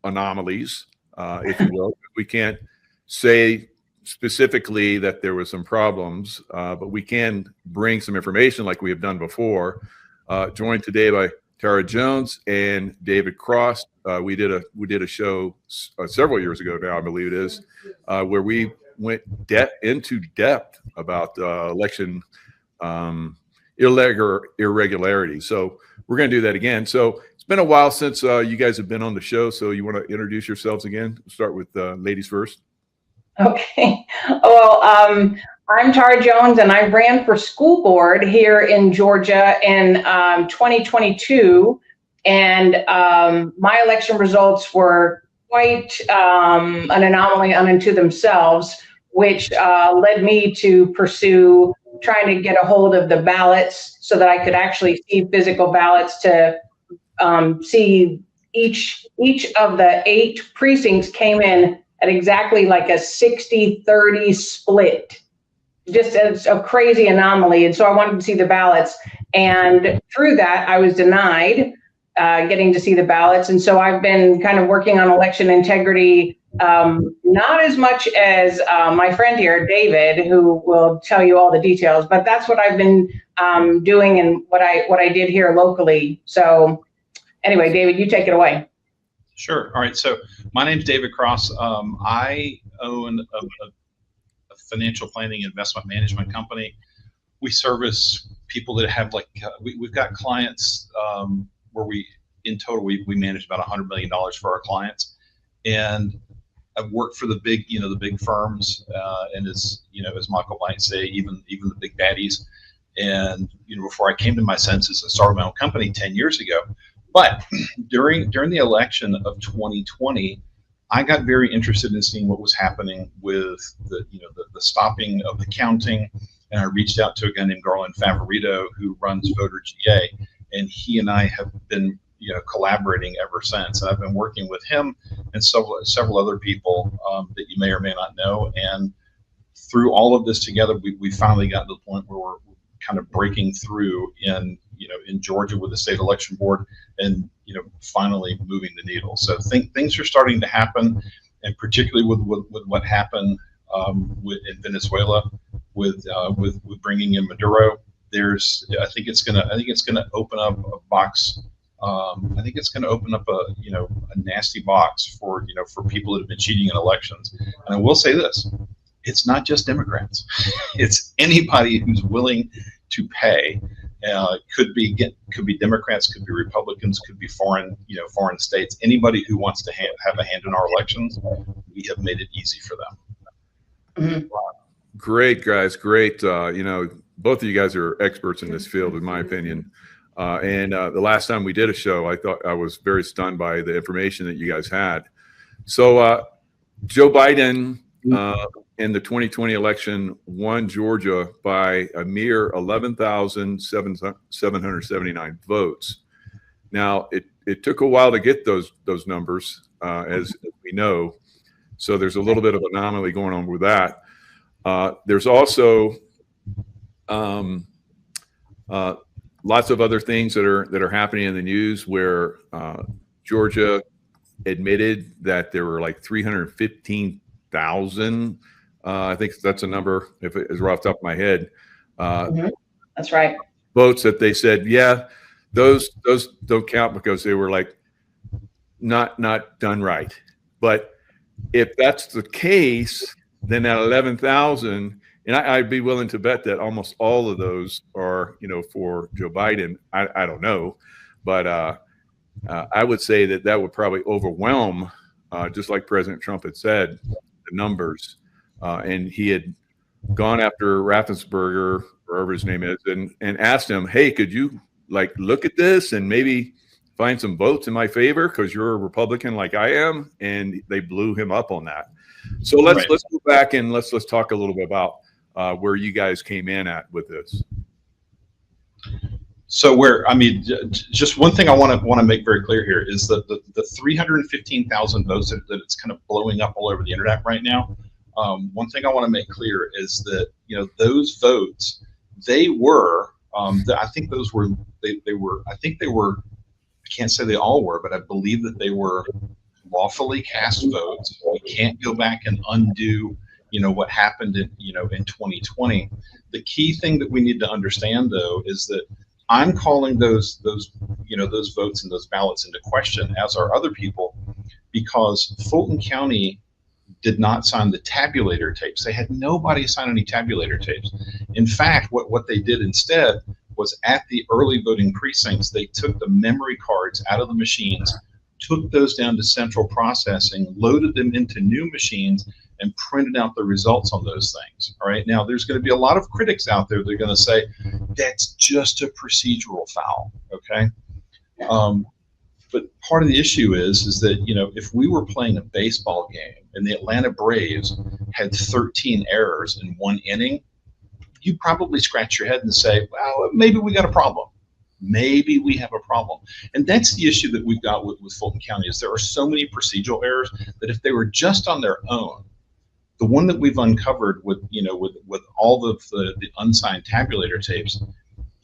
anomalies, if you will. We can't say specifically that there was some problems, but we can bring some information like we have done before. Joined today by Tara Jones and David Cross. We did a show several years ago now, I believe it is, where we went into depth about election irregularities. So we're going to do that again. So it's been a while since you guys have been on the show. So you want to introduce yourselves again? Start with ladies first. Okay. Well, I'm Tara Jones, and I ran for school board here in Georgia in 2022. And my election results were quite an anomaly unto themselves, which led me to pursue trying to get a hold of the ballots so that I could actually see physical ballots to see each of the 8 precincts came in at exactly like a 60-30 split. Just as a crazy anomaly. And so I wanted to see the ballots. And through that, I was denied getting to see the ballots. And so I've been kind of working on election integrity, not as much as my friend here, David, who will tell you all the details, but that's what I've been doing and what I did here locally. So anyway, David, you take it away. Sure. All right. So my name's David Cross. I own a financial planning investment management company. We service people that have we've got clients where in total we manage about $100 million for our clients. And I've worked for the big firms, and as Michael might say, even the big baddies. And before I came to my senses and started my own company 10 years ago. But during the election of 2020, I got very interested in seeing what was happening with the stopping of the counting, and I reached out to a guy named Garland Favorito who runs Voter GA, and he and I have been collaborating ever since. And I've been working with him and several other people that you may or may not know. And through all of this together, we finally got to the point where we're kind of breaking through in Georgia with the state election board, and finally moving the needle. So things are starting to happen, and particularly with what happened in Venezuela with bringing in Maduro. I think it's gonna open up a box. I think it's going to open up a nasty box for people that have been cheating in elections. And I will say this: it's not just Democrats; it's anybody who's willing to pay. Could be Democrats, could be Republicans, could be foreign states. Anybody who wants to have a hand in our elections, we have made it easy for them. Mm-hmm. Great, guys, great. Both of you guys are experts in this field, in my opinion. And the last time we did a show, I thought I was very stunned by the information that you guys had. So Joe Biden in the 2020 election won Georgia by a mere 11,779 votes. Now, it took a while to get those numbers, as we know. So there's a little bit of anomaly going on with that. There's also lots of other things that are happening in the news where Georgia admitted that there were like 315,000. I think that's a number, if it is right off the top of my head. That's right. Votes that they said, yeah, those don't count because they were like not done right. But if that's the case, then that 11,000. And I'd be willing to bet that almost all of those are, for Joe Biden. I don't know, but I would say that would probably overwhelm, just like President Trump had said, the numbers. And he had gone after Raffensperger, wherever his name is, and asked him, hey, could you look at this and maybe find some votes in my favor because you're a Republican like I am? And they blew him up on that. So let's go back and let's talk a little bit about where you guys came in at with this. So just one thing I want to make very clear here is that the 315,000 votes that it's kind of blowing up all over the internet right now. One thing I want to make clear is that those votes, they were I think those were they were I think they were, I can't say they all were, but I believe that they were lawfully cast votes. We can't go back and undo, what happened in 2020. The key thing that we need to understand, though, is that I'm calling those votes and those ballots into question, as are other people, because Fulton County did not sign the tabulator tapes. They had nobody sign any tabulator tapes. In fact, what they did instead was, at the early voting precincts, they took the memory cards out of the machines, took those down to central processing, loaded them into new machines, and printed out the results on those things. All right. Now, there's going to be a lot of critics out there. They're going to say that's just a procedural foul. Okay. But part of the issue is that, if we were playing a baseball game and the Atlanta Braves had 13 errors in one inning, you'd probably scratch your head and say, well, maybe we got a problem. Maybe we have a problem. And that's the issue that we've got with Fulton County, is there are so many procedural errors that if they were just on their own, the one that we've uncovered with all of the unsigned tabulator tapes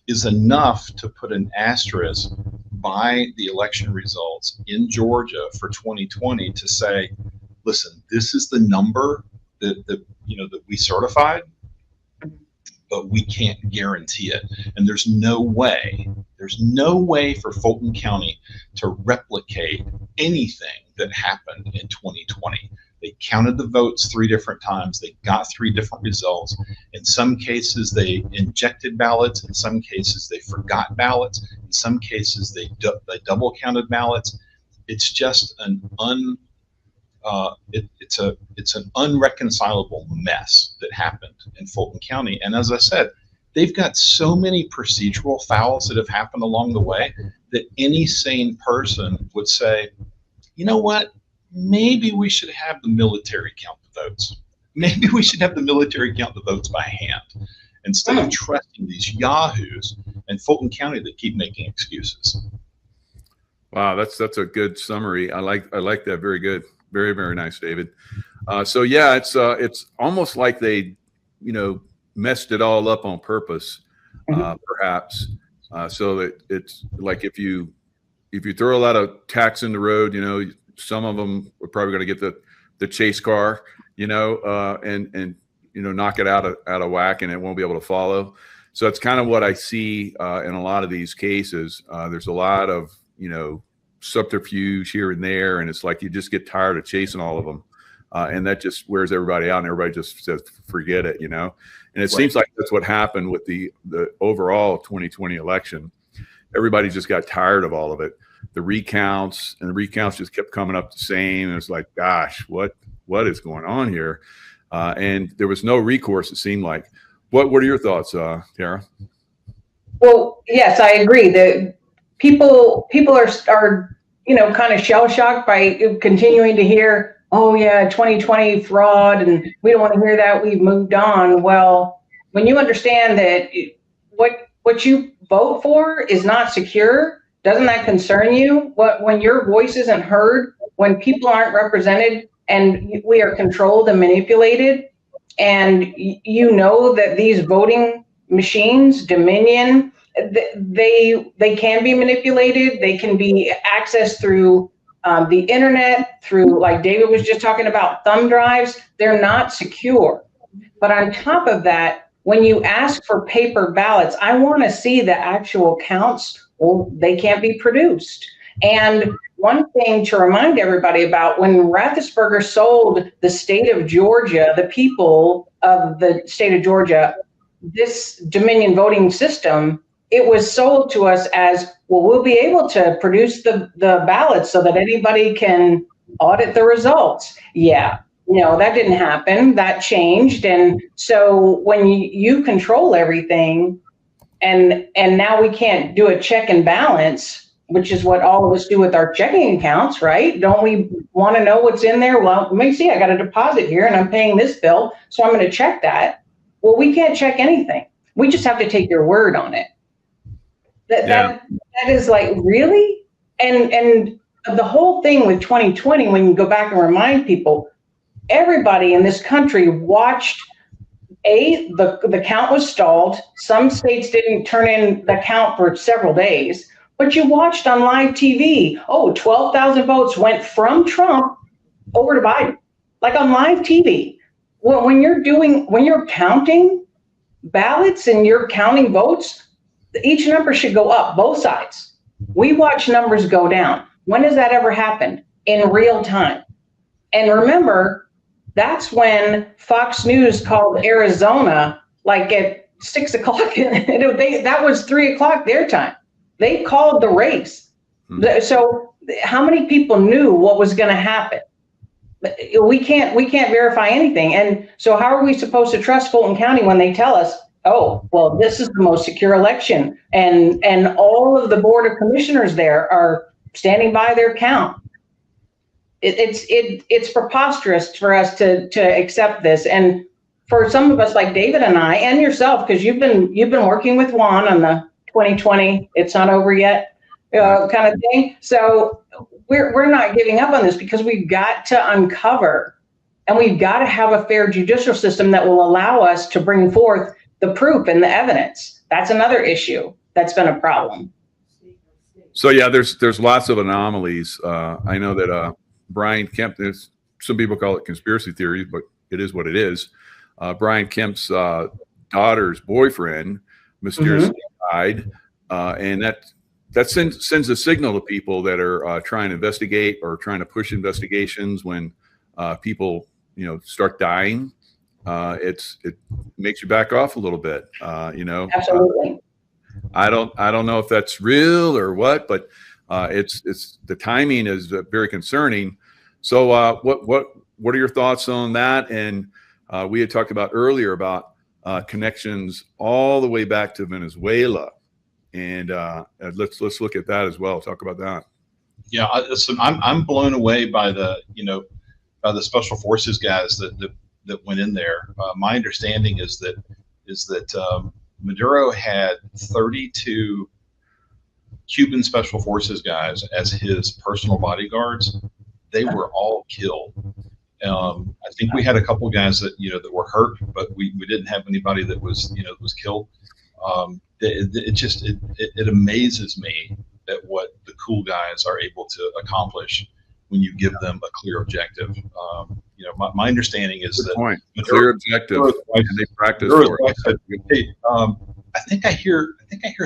is enough to put an asterisk by the election results in Georgia for 2020 to say, listen, this is the number that we certified, but we can't guarantee it. And there's no way for Fulton County to replicate anything that happened in 2020. They counted the votes 3 different times. They got 3 different results. In some cases, they injected ballots. In some cases, they forgot ballots. In some cases, they double counted ballots. It's just it's an unreconcilable mess that happened in Fulton County. And as I said, they've got so many procedural fouls that have happened along the way that any sane person would say, you know what? Maybe we should have the military count the votes. Maybe we should have the military count the votes by hand instead of trusting these yahoos in Fulton County that keep making excuses. Wow, that's a good summary. I like that. Very good. Very, very nice, David. So yeah, it's almost like they, messed it all up on purpose, perhaps. So that it's like if you throw a lot of tacks in the road, some of them are probably going to get the chase car, and knock it out of whack, and it won't be able to follow. So it's kind of what I see in a lot of these cases. There's a lot of subterfuge here and there, and it's like you just get tired of chasing all of them, and that just wears everybody out, and everybody just says forget it, And it seems like that's what happened with the overall 2020 election. Everybody just got tired of all of it. The recounts just kept coming up the same. And it's like, gosh, what is going on here? And there was no recourse, it seemed like. What are your thoughts, Tara? Well, yes, I agree. The people are kind of shell shocked by continuing to hear, oh yeah, 2020 fraud, and we don't want to hear that. We've moved on. Well, when you understand that what you vote for is not secure, doesn't that concern you? When your voice isn't heard, when people aren't represented, and we are controlled and manipulated, and that these voting machines, Dominion, they can be manipulated. They can be accessed through the internet, through, like David was just talking about, thumb drives. They're not secure. But on top of that, when you ask for paper ballots, I want to see the actual counts. Well, they can't be produced. And one thing to remind everybody about, when Rathesberger sold the state of Georgia, the people of the state of Georgia, this Dominion voting system, it was sold to us as, well, we'll be able to produce the ballots so that anybody can audit the results. Yeah, that didn't happen. That changed. And so when you control everything, and now we can't do a check and balance, which is what all of us do with our checking accounts, right? Don't we want to know what's in there? Well, let me see, I got a deposit here and I'm paying this bill, so I'm going to check that. Well, we can't check anything. We just have to take your word on it. That is like, really? And the whole thing with 2020, when you go back and remind people, everybody in this country watched, the count was stalled. Some states didn't turn in the count for several days, but you watched on live TV. Oh, 12,000 votes went from Trump over to Biden, like on live TV. When you're counting ballots and you're counting votes, each number should go up, both sides. We watch numbers go down. When has that ever happened? In real time. And remember, that's when Fox News called Arizona like at 6 o'clock. That was 3 o'clock their time. They called the race. So how many people knew what was going to happen? We can't verify anything. And so how are we supposed to trust Fulton County when they tell us, oh, well, this is the most secure election, and all of the Board of Commissioners there are standing by their count? It's preposterous for us to accept this. And for some of us like David and I, and yourself, because you've been working with Juan on the 2020, it's not over yet kind of thing. So we're not giving up on this, because we've got to uncover, and we've got to have a fair judicial system that will allow us to bring forth the proof and the evidence. That's another issue that's been a problem. So yeah, there's lots of anomalies. I know that Brian Kemp, some people call it conspiracy theory, but it is what it is. Brian Kemp's daughter's boyfriend mysteriously died, and that sends a signal to people that are trying to investigate or trying to push investigations. When people start dying, it makes you back off a little bit. Absolutely. I don't know if that's real or what, but it's the timing is very concerning. So what are your thoughts on that? And we had talked about earlier about connections all the way back to Venezuela, and let's look at that as well. Talk about that. Yeah, listen, I'm blown away by the special forces guys that went in there. My understanding is that Maduro had 32 Cuban special forces guys as his personal bodyguards. They were all killed. I think we had a couple of guys that were hurt, but we didn't have anybody that was killed. It amazes me at what the cool guys are able to accomplish when you give them a clear objective. My understanding is that clear objective, and they practice for it. Hey, I think I hear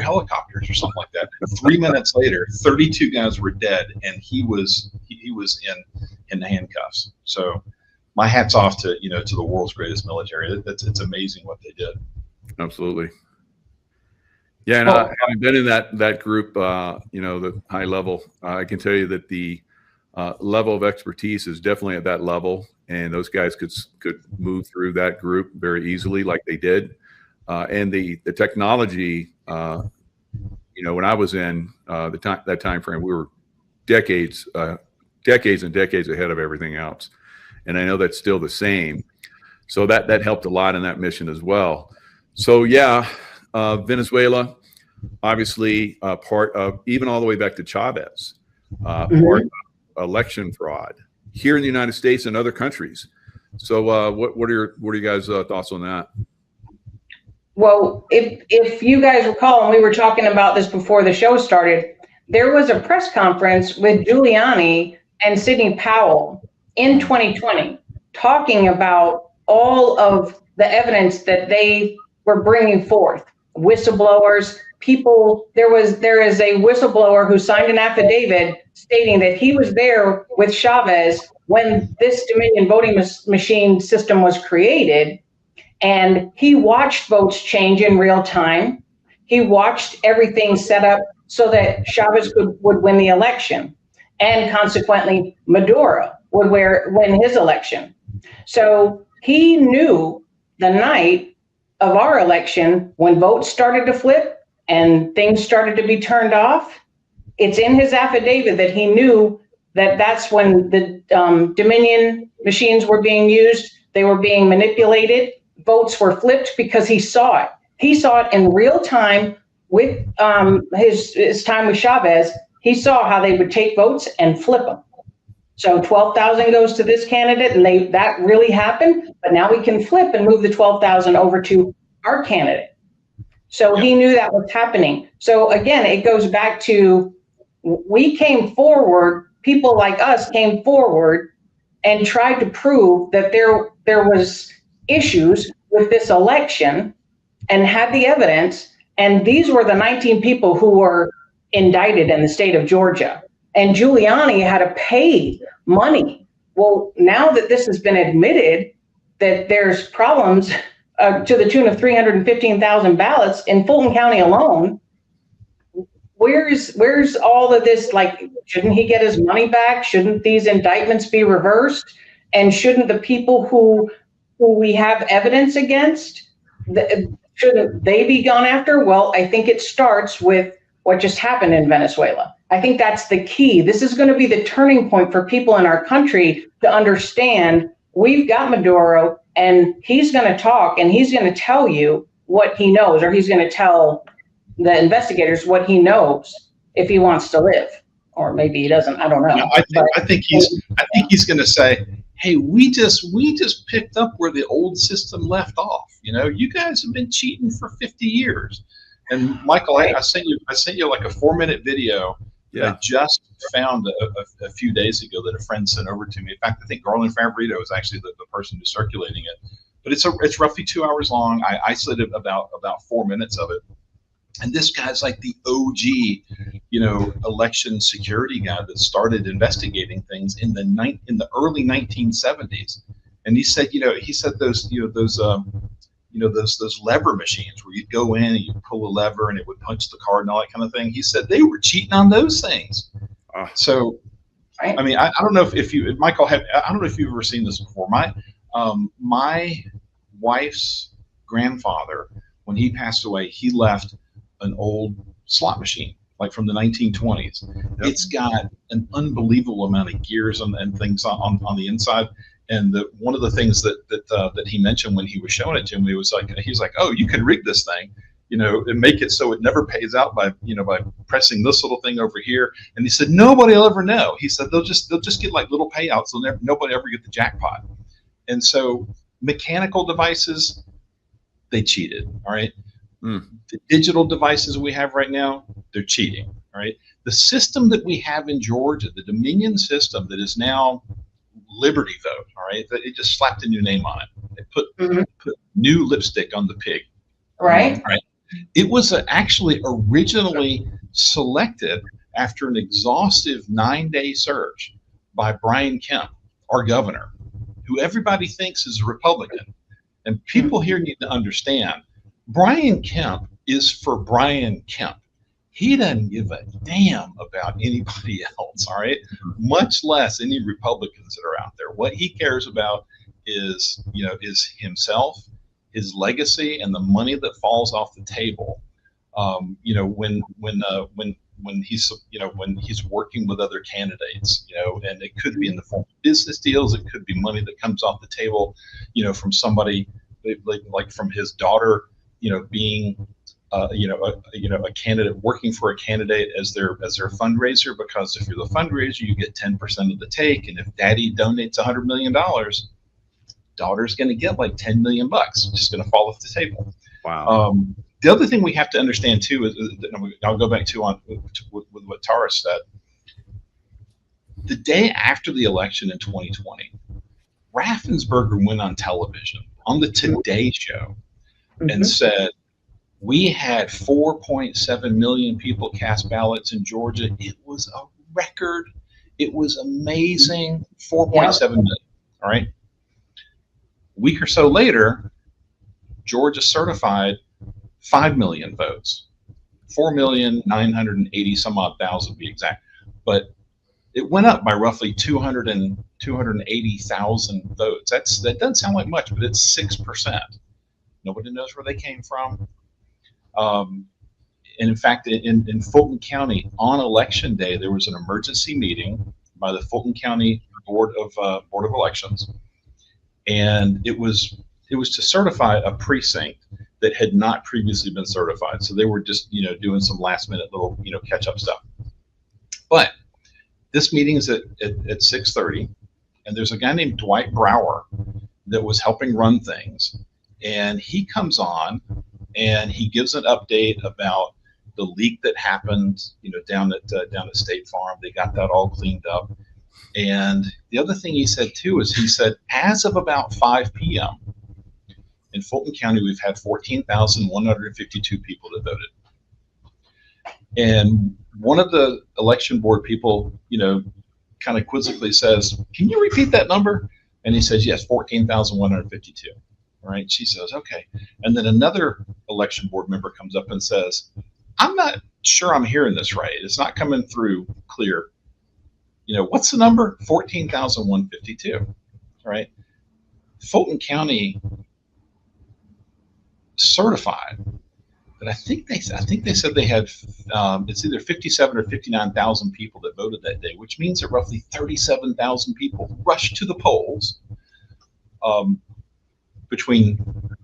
helicopters or something like that. 3 minutes later, 32 guys were dead, and he was in handcuffs. So my hat's off to the world's greatest military. It's amazing what they did. Absolutely. Yeah, and having been in that group, the high level, I can tell you that the level of expertise is definitely at that level, and those guys could move through that group very easily, like they did. And the technology, when I was in that time frame, we were decades and decades ahead of everything else, and I know that's still the same. So that helped a lot in that mission as well. So yeah, Venezuela, obviously part of, even all the way back to Chavez, part of election fraud here in the United States and other countries. So what are you guys' thoughts on that? Well, if you guys recall, and we were talking about this before the show started, there was a press conference with Giuliani and Sidney Powell in 2020 talking about all of the evidence that they were bringing forth. Whistleblowers, people, there is a whistleblower who signed an affidavit stating that he was there with Chavez when this Dominion voting machine system was created, and he watched votes change in real time. He watched everything set up so that Chavez would win the election, and consequently Maduro would win his election. So he knew the night of our election when votes started to flip and things started to be turned off. It's in his affidavit that he knew that that's when the Dominion machines were being used. They were being manipulated. Votes were flipped because he saw it. He saw it in real time with his time with Chavez. He saw how they would take votes and flip them. So 12,000 goes to this candidate, and that really happened. But now we can flip and move the 12,000 over to our candidate. So he knew that was happening. So again, it goes back to, we came forward, people like us came forward and tried to prove that there was issues with this election and had the evidence. And these were the 19 people who were indicted in the state of Georgia. And Giuliani had to pay money. Well, now that this has been admitted that there's problems to the tune of 315,000 ballots in Fulton County alone, where's all of this? Like, shouldn't he get his money back? Shouldn't these indictments be reversed? And shouldn't the people who we have evidence against, shouldn't they be gone after? Well, I think it starts with what just happened in Venezuela. I think that's the key. This is going to be the turning point for people in our country to understand we've got Maduro, and he's going to talk, and he's going to tell you what he knows, or he's going to tell the investigators what he knows if he wants to live, or maybe he doesn't. I don't know. No, I think he's going to say, "Hey, we just picked up where the old system left off. You know, you guys have been cheating for 50 years." And Michael, I sent you like a 4-minute video that I just found a few days ago that a friend sent over to me. In fact, I think Garland Favorito is actually the person who's circulating it. But it's roughly 2 hours long. I isolated about 4 minutes of it. And this guy's like the OG, election security guy that started investigating things in the early 1970s. And he said those lever machines where you'd go in and you'd pull a lever and it would punch the card and all that kind of thing. He said they were cheating on those things. So, I mean, I don't know if you, Michael, I don't know if you've ever seen this before. My wife's grandfather, when he passed away, he left an old slot machine, like from the 1920s. Yep. It's got an unbelievable amount of gears and things on the inside. And one of the things that he mentioned when he was showing it to me was like, he's like, "Oh, you can rig this thing, and make it so it never pays out by pressing this little thing over here." And he said, "Nobody will ever know." He said, they'll just get like little payouts. Nobody ever get the jackpot. And so mechanical devices, they cheated. All right. The digital devices we have right now, they're cheating. All right. The system that we have in Georgia, the Dominion system that is now Liberty Vote, all right, it just slapped a new name on it. They put new lipstick on the pig. Right. Right. It was actually originally selected after an exhaustive 9-day search by Brian Kemp, our governor, who everybody thinks is a Republican. And people here need to understand, Brian Kemp is for Brian Kemp. He doesn't give a damn about anybody else, all right? Much less any Republicans that are out there. What he cares about is himself, his legacy, and the money that falls off the table. When he's working with other candidates, and it could be in the form of business deals, it could be money that comes off the table, from somebody like from his daughter, being a candidate, working for a candidate as their fundraiser, because if you're the fundraiser, you get 10% of the take, and if daddy donates $100 million, daughter's going to get like $10 million, just going to fall off the table. Wow. The other thing we have to understand too is I'll go back with what Tara said. The day after the election in 2020, Raffensperger went on television on the Today Show and said, "We had 4.7 million people cast ballots in Georgia. It was a record. It was amazing. 4.7 million." All right. A week or so later, Georgia certified 5 million votes, 4,980 some odd thousand to be exact. But it went up by roughly 280,000 votes. That doesn't sound like much, but it's 6%. Nobody knows where they came from. And in fact, in Fulton County on election day, there was an emergency meeting by the Fulton County Board of Elections, and it was to certify a precinct that had not previously been certified. So they were just doing some last minute little catch up stuff. But this meeting is at 6:30, and there's a guy named Dwight Brower that was helping run things, and he comes on and he gives an update about the leak that happened, down at State Farm. They got that all cleaned up. And the other thing he said too is he said, as of about 5 p.m. in Fulton County, we've had 14,152 people that voted. And one of the election board people, kind of quizzically says, "Can you repeat that number?" And he says, "Yes, 14,152. Right? She says, "Okay." And then another election board member comes up and says, "I'm not sure I'm hearing this right. It's not coming through clear. What's the number?" 14,152. Right? Fulton County certified, but I think they said they had it's either 57 or 59,000 people that voted that day, which means that roughly 37,000 people rushed to the polls between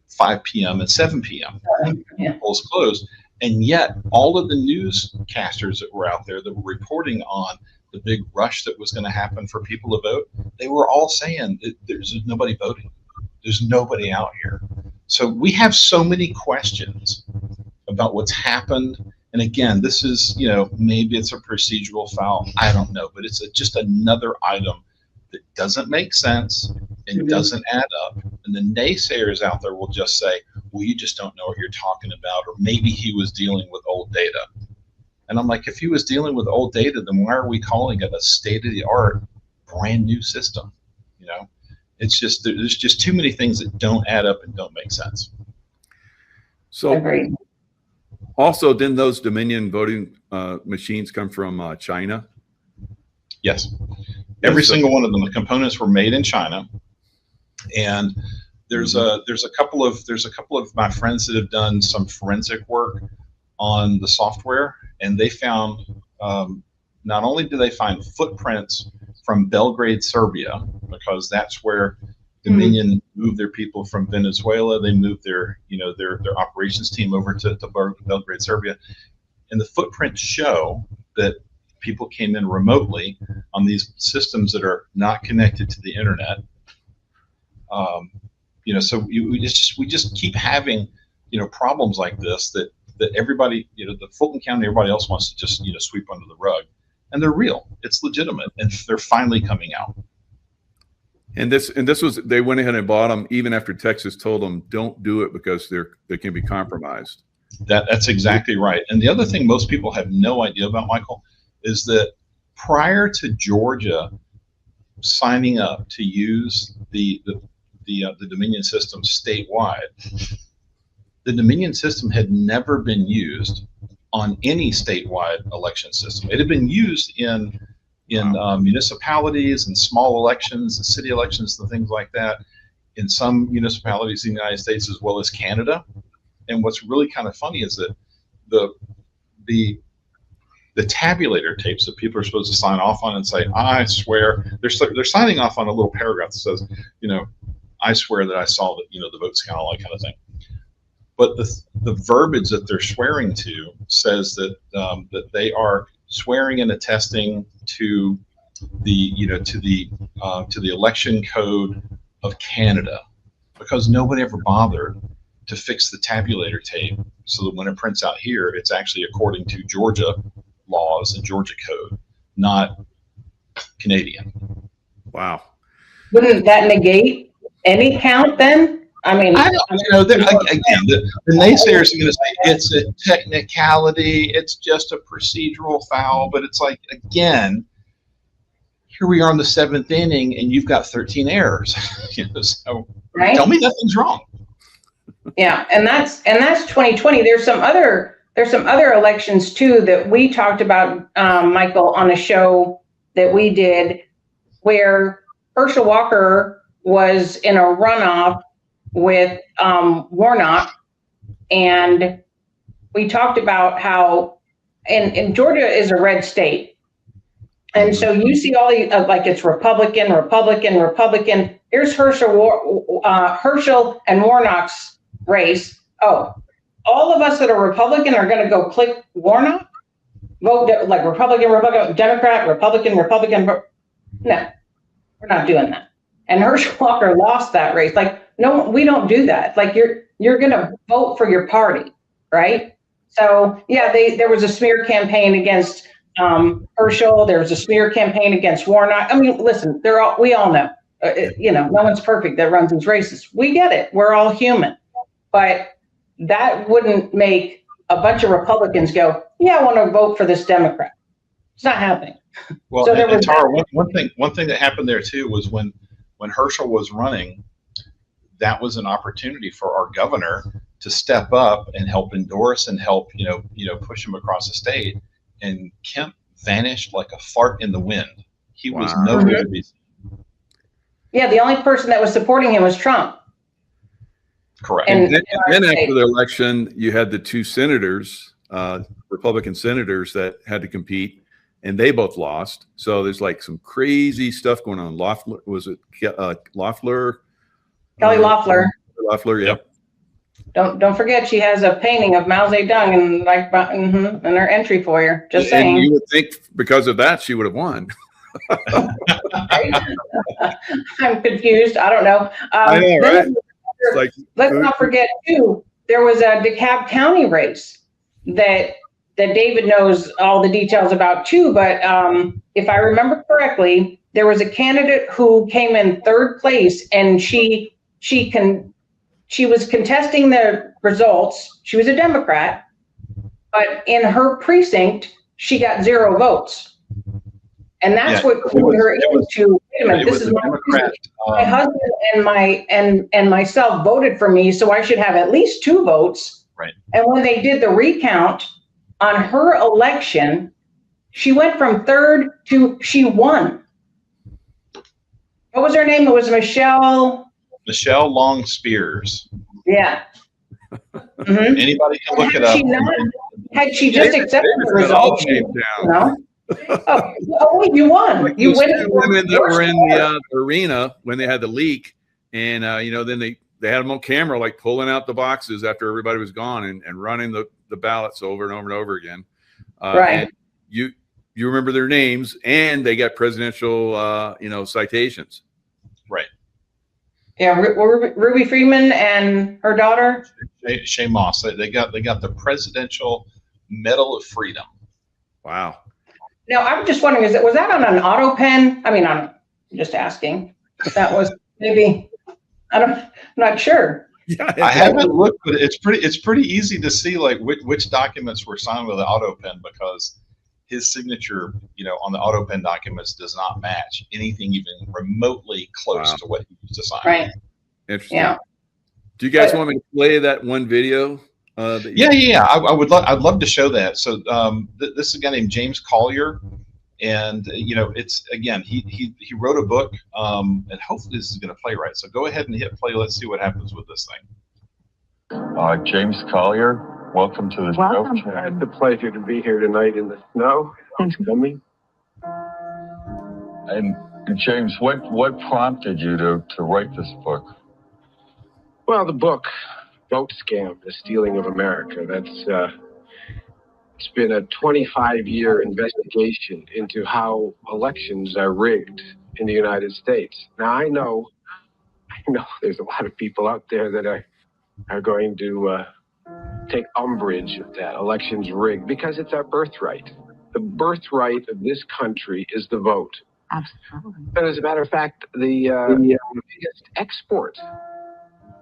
5 p.m. and 7 p.m. Yeah. Polls closed, and yet all of the newscasters that were out there that were reporting on the big rush that was going to happen for people to vote, they were all saying there's nobody voting. There's nobody out here. So we have so many questions about what's happened. And again, this is, maybe it's a procedural foul. I don't know, but it's just another item that doesn't make sense and doesn't add up. And the naysayers out there will just say, well, you just don't know what you're talking about, or maybe he was dealing with old data. And I'm like, if he was dealing with old data, then why are we calling it a state-of-the-art brand new system? It's just, there's just too many things that don't add up and don't make sense. So Agreed. also, didn't those Dominion voting machines come from China? Yes. Every single one of them. The components were made in China. And there's a couple of my friends that have done some forensic work on the software, and they found not only do they find footprints from Belgrade, Serbia, because that's where Dominion moved their people from Venezuela. They moved their operations team over to Belgrade, Serbia, and the footprints show that people came in remotely on these systems that are not connected to the internet. So we just keep having problems like this that everybody, the Fulton County, everybody else wants to just sweep under the rug. And they're real. It's legitimate, and they're finally coming out. And this was, they went ahead and bought them even after Texas told them don't do it because they can be compromised. That's exactly right. And the other thing most people have no idea about, Michael, is that prior to Georgia signing up to use the Dominion system statewide, the Dominion system had never been used on any statewide election system. It had been used in municipalities and small elections and city elections and things like that in some municipalities in the United States as well as Canada. And what's really kind of funny is that the tabulator tapes that people are supposed to sign off on and say, I swear, they're signing off on a little paragraph that says, I swear that I saw that, the votes count, all that kind of thing. But the verbiage that they're swearing to says that that they are swearing and attesting to the election code of Canada, because nobody ever bothered to fix the tabulator tape so that when it prints out here, it's actually according to Georgia laws and Georgia code, not Canadian. Wow. Wouldn't that negate any count then? I mean, again, the naysayers are going to say it's a technicality, it's just a procedural foul, but it's like, again, here we are in the 7th inning and you've got 13 errors. So right? Tell me nothing's wrong. Yeah, and that's 2020. There's some other elections too that we talked about, Michael, on a show that we did where Herschel Walker was in a runoff with Warnock, and we talked about how, and Georgia is a red state, and so you see all the like it's Republican. Here's Herschel and Warnock's race. Oh, all of us that are Republican are going to go click Warnock, vote like Republican, Democrat, Republican. No, we're not doing that. And Herschel Walker lost that race. Like, No, we don't do that. Like you're going to vote for your party, right? So yeah, there was a smear campaign against Herschel. There was a smear campaign against Warnock. I mean, listen, we all know, no one's perfect that runs these races. We get it. We're all human, but that wouldn't make a bunch of Republicans go, yeah, I want to vote for this Democrat. It's not happening. Well, So and Tara, one thing that happened there too was when Herschel was running, that was an opportunity for our governor to step up and help endorse and help push him across the state. And Kemp vanished like a fart in the wind. He was nowhere to be seen. Yeah, the only person that was supporting him was Trump. Correct. And then after the election, you had the two senators, Republican senators that had to compete, and they both lost. So there's like some crazy stuff going on. Loeffler, was it Loeffler? Kelly Loeffler. Loeffler, yep. Don't forget, she has a painting of Mao Zedong in her entry foyer. Just saying. And you would think because of that she would have won. I'm confused. I don't know. I know, right? Let's not forget too. There was a DeKalb County race that David knows all the details about too. But if I remember correctly, there was a candidate who came in third place, and she was contesting the results. She was a Democrat, but in her precinct, she got 0 votes. And that's what clued her into, wait a minute, this is my husband and myself voted for me, so I should have at least 2 votes. Right. And when they did the recount on her election, she went from third to she won. What was her name? It was Michelle Long Spears. Yeah. Mm-hmm. Anybody can look it up. Had she just accepted the results, wait, you won. Like you win. Women that were in the arena when they had the leak, and then they had them on camera, like pulling out the boxes after everybody was gone and running the ballots over and over and over again. Right. And you remember their names, and they got presidential citations. Right. Yeah, Ruby Freeman and her daughter. Shay Moss. They got the Presidential Medal of Freedom. Wow. Now, I'm just wondering, was that on an auto pen? I mean, I'm just asking if that was maybe, I'm not sure. Yeah, I haven't looked, but it's pretty easy to see like which documents were signed with the auto pen, because his signature, on the auto pen documents does not match anything even remotely close to what he used to sign. Right. Interesting. Yeah. Do you guys want me to play that one video? Yeah. I'd love to show that. So this is a guy named James Collier, and it's again he wrote a book, and hopefully this is going to play right. So go ahead and hit play. Let's see what happens with this thing. James Collier, welcome to the show. It's a pleasure to be here tonight in the snow. Thanks for coming. And James, what prompted you to write this book? Well, the book, Vote Scam, The Stealing of America, it's been a 25-year investigation into how elections are rigged in the United States. Now, I know there's a lot of people out there that are going to take umbrage at that. Elections rigged, because it's our birthright. The birthright of this country is the vote. Absolutely. And as a matter of fact, the biggest export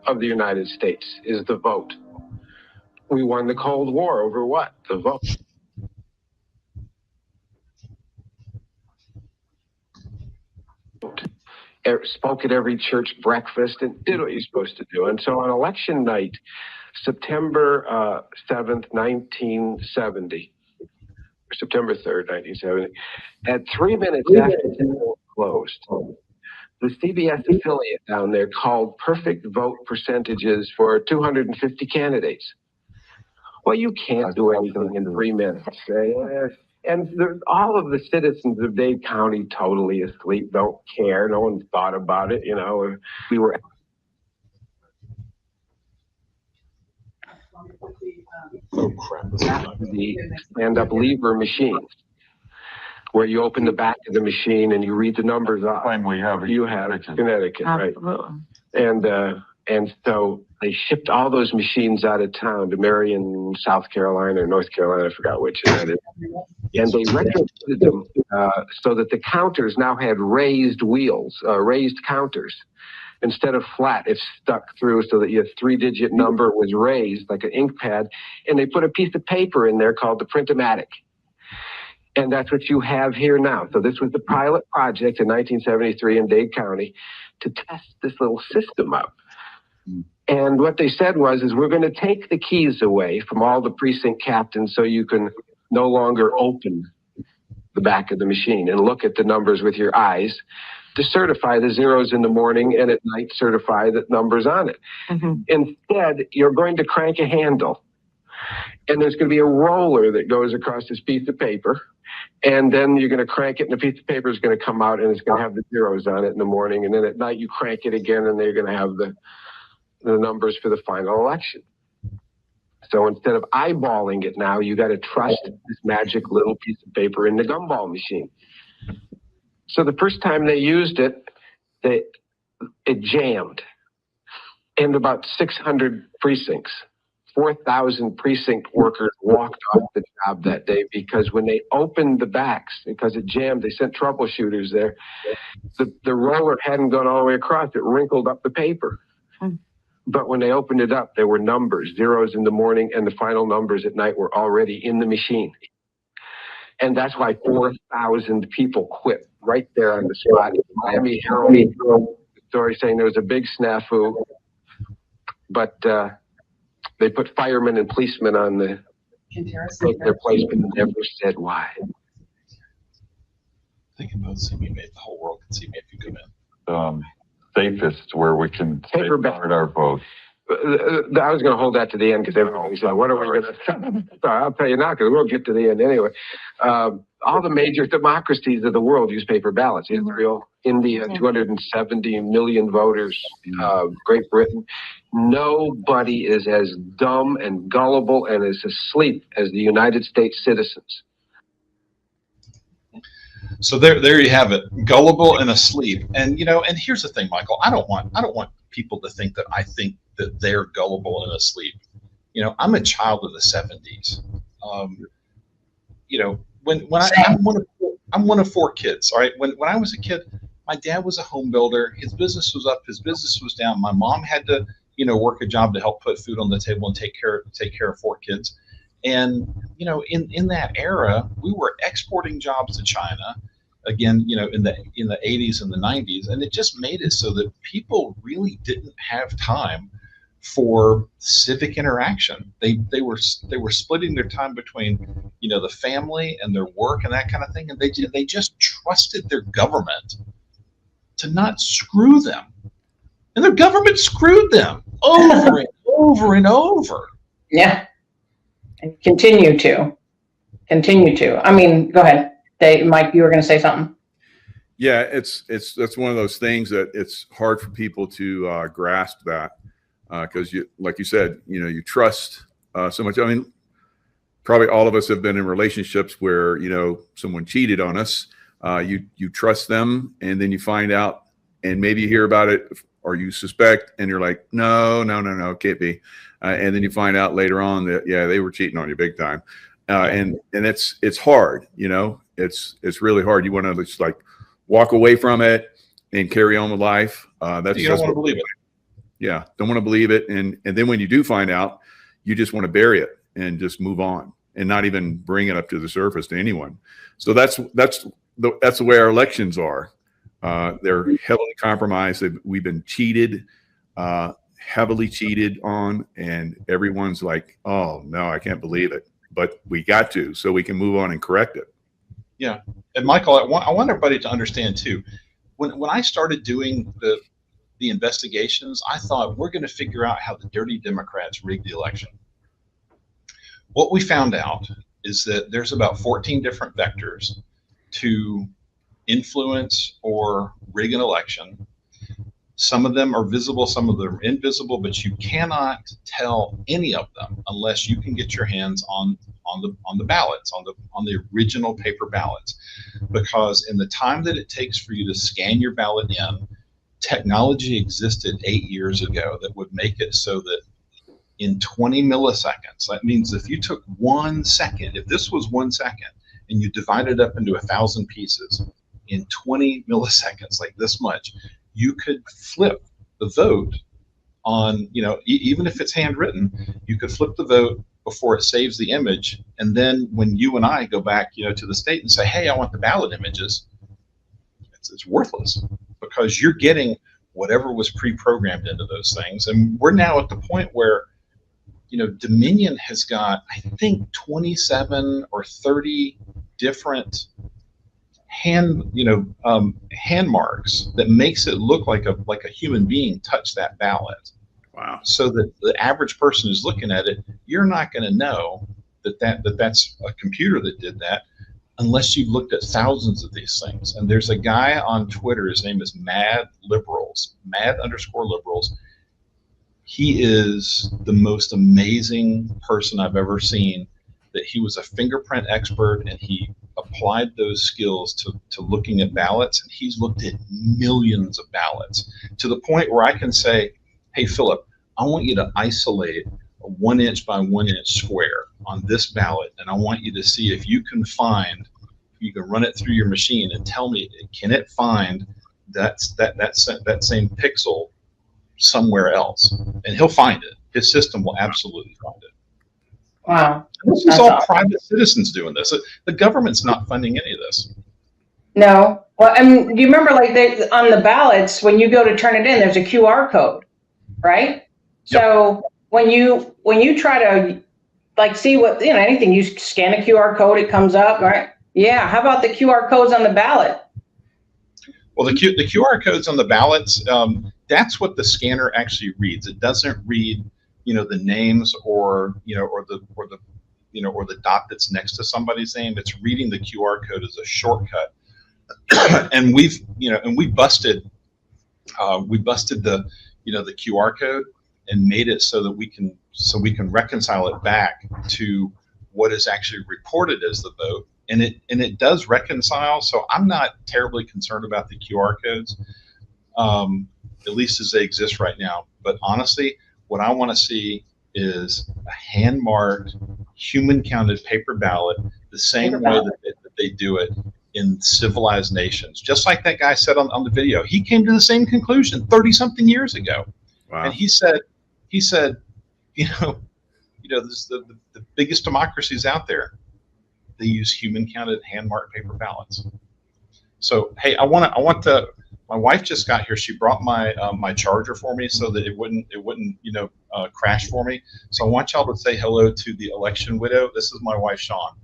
of the United States is the vote. We won the Cold War over what? The vote. Spoke at every church breakfast and did what you're supposed to do. And so on election night, September 7th, 1970, or September 3rd, 1970, at 3 minutes after the poll closed, the CBS affiliate down there called perfect vote percentages for 250 candidates. Well, you can't do anything in 3 minutes. And all of the citizens of Dade County totally asleep, don't care. No one thought about it. We were. Oh crap! The stand-up lever machines, where you open the back of the machine and you read the numbers off. Claim we have it. You have it, Connecticut, right? Absolutely. And so they shipped all those machines out of town to Marion, South Carolina, or North Carolina, I forgot which that is. And they retrofitted them so that the counters now had raised wheels, raised counters. Instead of flat, it's stuck through so that your 3-digit number was raised like an ink pad. And they put a piece of paper in there called the Print-O-Matic. And that's what you have here now. So this was the pilot project in 1973 in Dade County to test this little system up. And what they said is we're going to take the keys away from all the precinct captains so you can no longer open the back of the machine and look at the numbers with your eyes to certify the zeros in the morning and at night certify the numbers on it. Instead, you're going to crank a handle and there's going to be a roller that goes across this piece of paper. And then you're going to crank it and the piece of paper is going to come out and it's going to have the zeros on it in the morning. And then at night you crank it again and they're going to have the numbers for the final election. So instead of eyeballing it now, you got to trust this magic little piece of paper in the gumball machine. So the first time they used it, it jammed. And about 600 precincts, 4,000 precinct workers walked off the job that day because when they opened the backs, because it jammed, they sent troubleshooters there. The roller hadn't gone all the way across. It wrinkled up the paper. But when they opened it up, there were numbers, zeros in the morning, and the final numbers at night were already in the machine. And that's why 4,000 people quit right there on the spot. Miami Herald story saying there was a big snafu, but they put firemen and policemen on the take their place, but never said why. They can both see me, mate. The whole world can see me if you come in. Safest where we can safeguard our vote. I was going to hold that to the end because everybody's like, what are we going to do? I'll tell you now because we'll get to the end anyway. All the major democracies of the world use paper ballots. Israel, India, 270 million voters, Great Britain. Nobody is as dumb and gullible and as asleep as the United States citizens. So there you have it, gullible and asleep. And and here's the thing, Michael. I don't want people to think that I think that they're gullible and asleep. I'm a child of the 70s. When I'm one of 4 kids. All right. When I was a kid, my dad was a home builder. His business was up. His business was down. My mom had to work a job to help put food on the table and take care of 4 kids. And, in that era, we were exporting jobs to China again, in the 80s and the 90s. And it just made it so that people really didn't have time for civic interaction. They were splitting their time between, the family and their work and that kind of thing. And they just trusted their government to not screw them. And their government screwed them over and over and over. Yeah. And continue to. I mean, go ahead. Mike, you were going to say something. Yeah, that's one of those things that it's hard for people to grasp that because like you said, you trust so much. I mean, probably all of us have been in relationships where someone cheated on us. You trust them, and then you find out, and maybe you hear about it or you suspect, and you're like, no, can't be. And then you find out later on that they were cheating on you big time, and it's hard, it's really hard. You want to just like walk away from it and carry on with life. You don't want to believe it. Yeah, don't want to believe it, and then when you do find out, you just want to bury it and just move on and not even bring it up to the surface to anyone. So that's the way our elections are. They're heavily compromised. We've been cheated. Heavily cheated on, and everyone's like, oh no, I can't believe it, but we got to, so we can move on and correct it. Yeah. And Michael, I want everybody to understand too, when I started doing the investigations, I thought we're going to figure out how the dirty Democrats rigged the election. What we found out is that there's about 14 different vectors to influence or rig an election. Some of them are visible, some of them are invisible, but you cannot tell any of them unless you can get your hands on the ballots, on the original paper ballots. Because in the time that it takes for you to scan your ballot in, technology existed 8 years ago that would make it so that in 20 milliseconds, that means if you took 1 second, if this was 1 second, and you divide it up into 1,000 pieces, in 20 milliseconds, like this much, you could flip the vote on, even if it's handwritten, you could flip the vote before it saves the image. And then when you and I go back, to the state and say, hey, I want the ballot images, it's worthless because you're getting whatever was pre-programmed into those things. And we're now at the point where, Dominion has got, I think, 27 or 30 different hand marks that makes it look like a human being touched that ballot. Wow. So that the average person who's looking at it, you're not going to know that's a computer that did that unless you've looked at thousands of these things. And there's a guy on Twitter, his name is mad_liberals. He is the most amazing person I've ever seen. That he was a fingerprint expert and he applied those skills to looking at ballots, and he's looked at millions of ballots to the point where I can say, hey, Philip, I want you to isolate a 1 inch by 1 inch square on this ballot, and I want you to see if you can run it through your machine and tell me, can it find that same pixel somewhere else? And he'll find it. His system will absolutely find it. Wow. This is all private citizens doing this. The government's not funding any of this. No. Well, and do you remember, on the ballots, when you go to turn it in, there's a QR code, right? Yep. So when you try to see what, anything, you scan a QR code, it comes up, right? Yeah. How about the QR codes on the ballot? Well, the QR codes on the ballots, that's what the scanner actually reads. It doesn't read, the names or the dot that's next to somebody's name. It's reading the QR code as a shortcut. And we busted the QR code and made it so that we can reconcile it back to what is actually reported as the vote. And it does reconcile. So I'm not terribly concerned about the QR codes, at least as they exist right now. But honestly, what I want to see is a hand-marked, human-counted paper ballot, the same way that they do it in civilized nations. Just like that guy said on the video, he came to the same conclusion 30-something years ago. Wow. And he said, this is the biggest democracies out there. They use human-counted, hand-marked paper ballots. So, hey, my wife just got here. She brought my charger for me so that it wouldn't crash for me. So I want y'all to say hello to the election widow. This is my wife, Sean.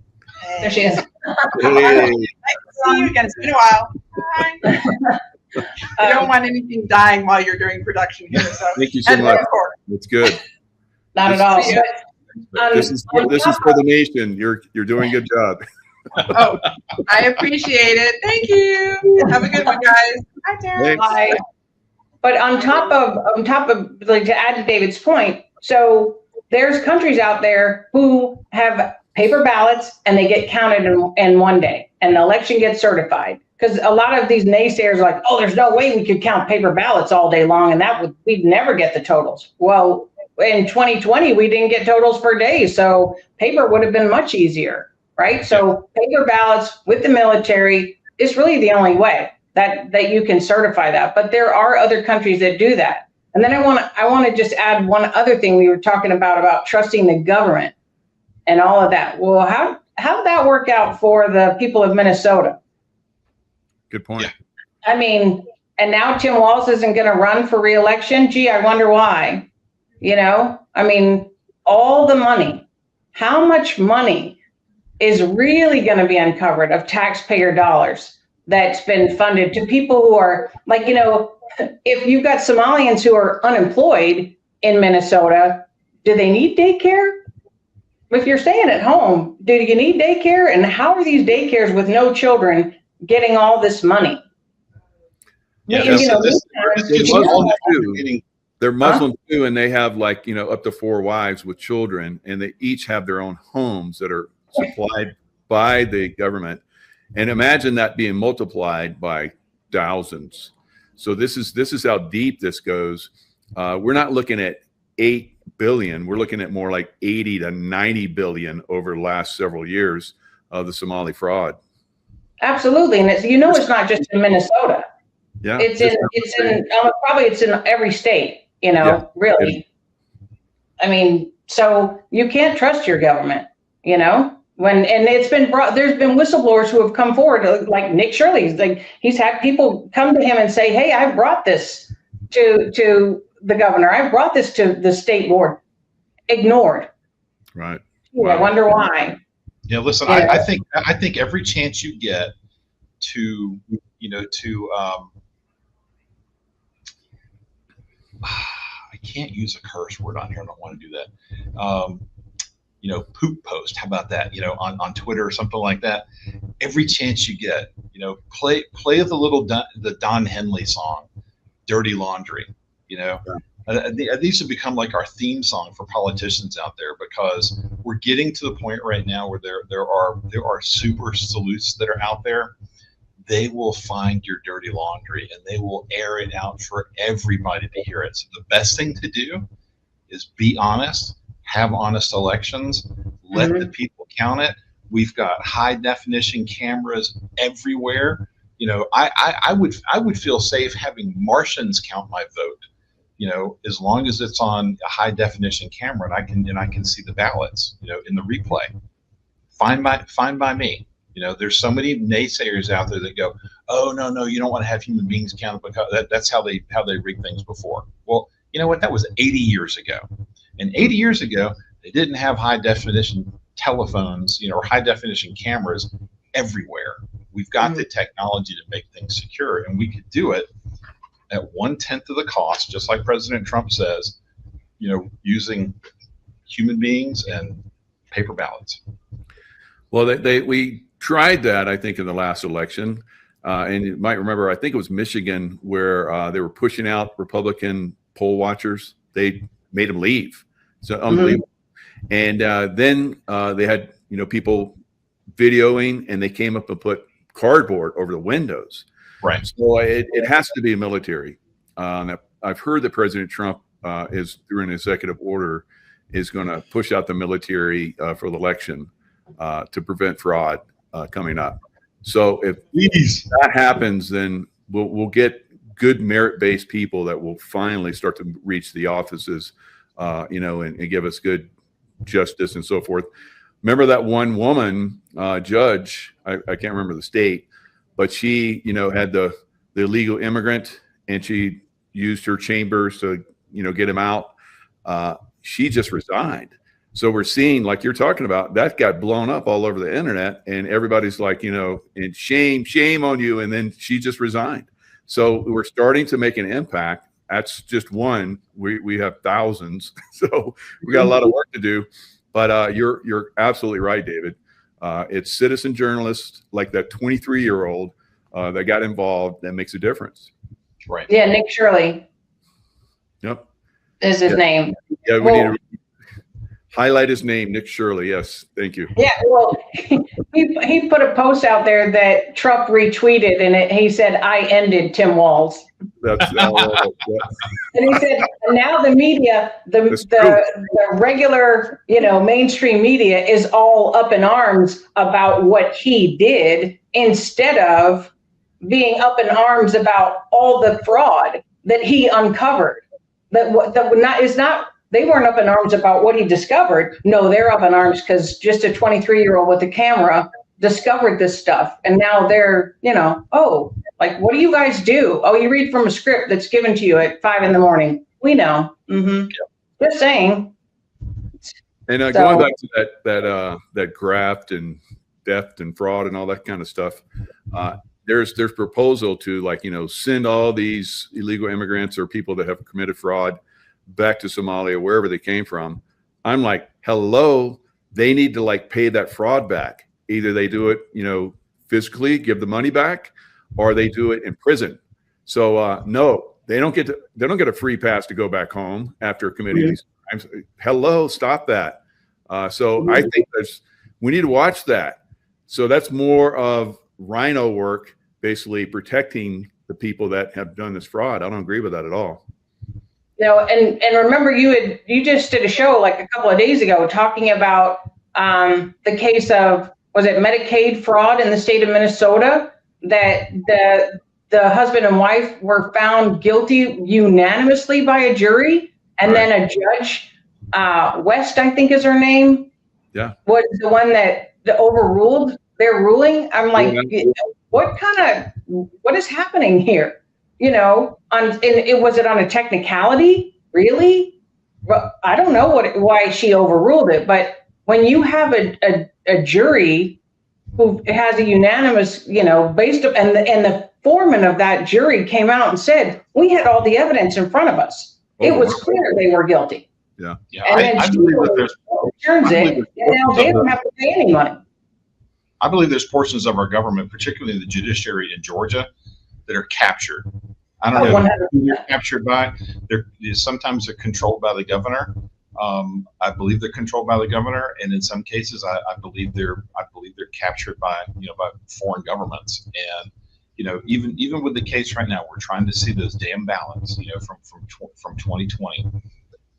Hey. There she is. Hey. Nice to see you again. It's been a while. Hi. I don't want anything dying while you're doing production here. So. Thank you so much. That's good. Not at all. This is for the nation. You're doing a good job. Oh, I appreciate it. Thank you. Have a good one, guys. Hi, Darren. Bye. But on top of to add to David's point, so there's countries out there who have paper ballots and they get counted in one day and the election gets certified. Because a lot of these naysayers are like, oh, there's no way we could count paper ballots all day long and we'd never get the totals. Well, in 2020, we didn't get totals for days, so paper would have been much easier, right? So paper ballots with the military is really the only way that you can certify that. But there are other countries that do that. And then I want to just add one other thing we were talking about trusting the government and all of that. Well, how did that work out for the people of Minnesota? Good point. Yeah. I mean, and now Tim Walz isn't going to run for re-election. Gee, I wonder why. I mean, all the money, how much money is really going to be uncovered of taxpayer dollars that's been funded to people who are if you've got Somalians who are unemployed in Minnesota, do they need daycare? If you're staying at home, do you need daycare? And how are these daycares with no children getting all this money? Yeah, they're Muslim too, and they have up to 4 wives with children, and they each have their own homes that are supplied by the government. And imagine that being multiplied by thousands. So this is how deep this goes. We're not looking at 8 billion. We're looking at more like 80 to 90 billion over the last several years of the Somali fraud. Absolutely. And it's not just in Minnesota. Yeah. It's in every state, really. I mean, so you can't trust your government, and it's been there's been whistleblowers who have come forward, like Nick Shirley. He's had people come to him and say, hey, I brought this to the governor. I brought this to the state board. Ignored. Right. Wow. I wonder why. Yeah, listen, I think every chance you get to, I can't use a curse word on here. I don't want to do that. Poop post. How about that? On Twitter or something like that. Every chance you get, play the Don Henley song, "Dirty Laundry." These have become like our theme song for politicians out there, because we're getting to the point right now where there are super sleuths that are out there. They will find your dirty laundry and they will air it out for everybody to hear it. So the best thing to do is be honest, have honest elections, let the people count it. We've got high definition cameras everywhere. I would feel safe having Martians count my vote, as long as it's on a high definition camera and I can see the ballots, in the replay. Fine by me. There's so many naysayers out there that go, oh, no, you don't want to have human beings counted because that's how they rigged things before. Well, you know what? That was 80 years ago. And 80 years ago, they didn't have high definition telephones, or high definition cameras everywhere. We've got the technology to make things secure, and we could do it at 1/10 of the cost, just like President Trump says, using human beings and paper ballots. Well, we tried that, I think, in the last election. And you might remember, I think it was Michigan, where they were pushing out Republican poll watchers. They made them leave. So unbelievable. And then they had, people videoing, and they came up and put cardboard over the windows. Right. So it has to be a military. I've heard that President Trump is, through an executive order, is going to push out the military for the election to prevent fraud coming up. So if that happens, then we'll get good merit-based people that will finally start to reach the offices, and give us good justice and so forth. Remember that one woman judge? I can't remember the state, but she, had the illegal immigrant, and she used her chambers to, get him out. She just resigned. So we're seeing, like you're talking about, that got blown up all over the internet, and everybody's like, and shame on you. And then she just resigned. So we're starting to make an impact. That's just one. We have thousands. So we got a lot of work to do. But you're absolutely right, David. It's citizen journalists like that 23-year-old that got involved that makes a difference. Right. Yeah, Nick Shirley. Yep. Is his name. Yeah, we need to highlight his name, Nick Shirley. Yes, thank you. Yeah, well, he put a post out there that Trump retweeted, and he said, "I ended Tim Walz." That's And he said, now the media, the regular, mainstream media is all up in arms about what he did, instead of being up in arms about all the fraud that he uncovered. They weren't up in arms about what he discovered. No, they're up in arms because just a 23-year-old with a camera discovered this stuff. And now they're, what do you guys do? Oh, you read from a script that's given to you at 5 a.m. We know. Just saying. And going back to that graft and theft and fraud and all that kind of stuff, there's proposal to send all these illegal immigrants or people that have committed fraud back to Somalia, wherever they came from. I'm like, hello, they need to pay that fraud back. Either they do it, physically, give the money back, or they do it in prison. So no, they don't get a free pass to go back home after committing these crimes. Hello, stop that. So I think we need to watch that. So that's more of rhino work, basically protecting the people that have done this fraud. I don't agree with that at all. And remember you just did a show like a couple of days ago talking about the case of, was it Medicaid fraud in the state of Minnesota, that the husband and wife were found guilty unanimously by a jury, and Right. then a judge, West, I think is her name, was the one that overruled their ruling. I'm like, what is happening here? And was it on a technicality? Really? Well, I don't know why she overruled it, but when you have a jury who has a unanimous, based on, and the foreman of that jury came out and said, we had all the evidence in front of us. It was clear they were guilty. Yeah, And then I she believe that there's. turns it, and now they don't have to pay any money. I believe there's portions of our government, particularly the judiciary in Georgia, that are captured. I don't know who they're captured by. Sometimes they're controlled by the governor. I believe they're controlled by the governor, and in some cases, I believe they're captured by by foreign governments. And even with the case right now, we're trying to see those damn ballots, from 2020,